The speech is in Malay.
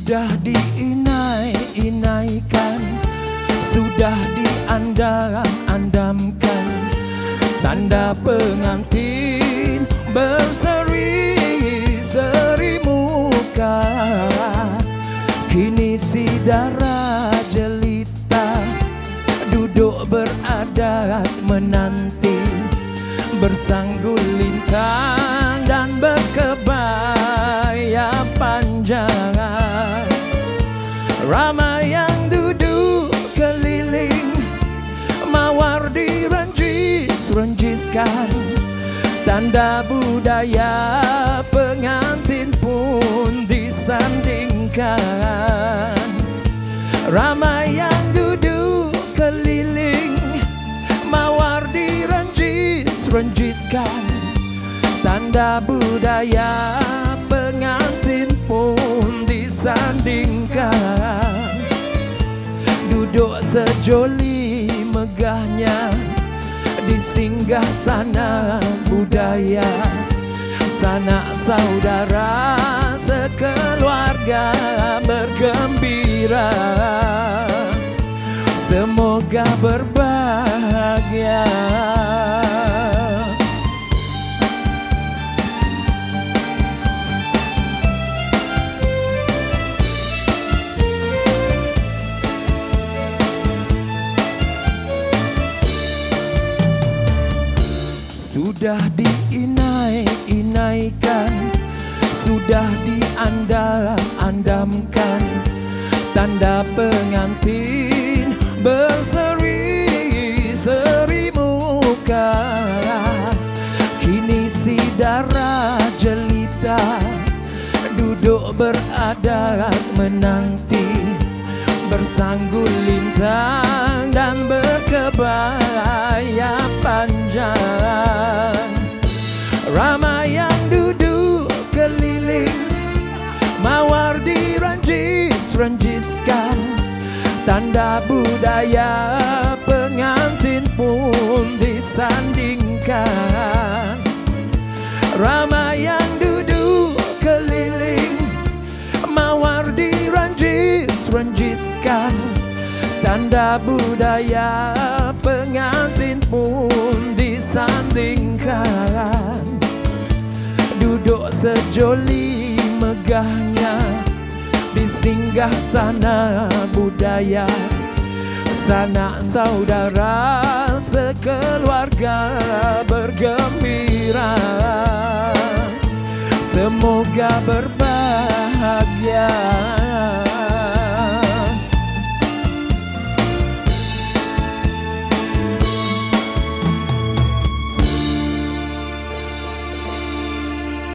Sudah diinai-inaikan, sudah diandam-andamkan, tanda pengantin berseri-seri muka. Kini si dara jelita duduk beradat menanti, bersanggul lintang dan berkebaya panjang. Ramai yang duduk keliling, mawar diranjis-ranjiskan, tanda budaya pengantin pun disandingkan. Ramai yang duduk keliling, mawar diranjis-ranjiskan, tanda budaya pengantin pun disandingkan. Duduk sejoli megahnya di singgah sana budaya, sanak saudara sekeluarga bergembira, semoga berbahagia. Sudah diinai-inaikan, sudah diandam-andamkan, tanda pengantin berseri-seri muka. Kini si dara jelita duduk beradat menanti, bersanggul lintang dan berkebaya panjang. Ramai yang duduk keliling, mawar diranjis-ranjiskan, tanda budaya pengantin pun disandingkan. Ramai yang duduk keliling, mawar diranjis-ranjiskan, tanda budaya pengantin pun disandingkan. Duduk sejoli megahnya di singgah sana budaya, sanak saudara sekeluarga bergembira, semoga berbahagia.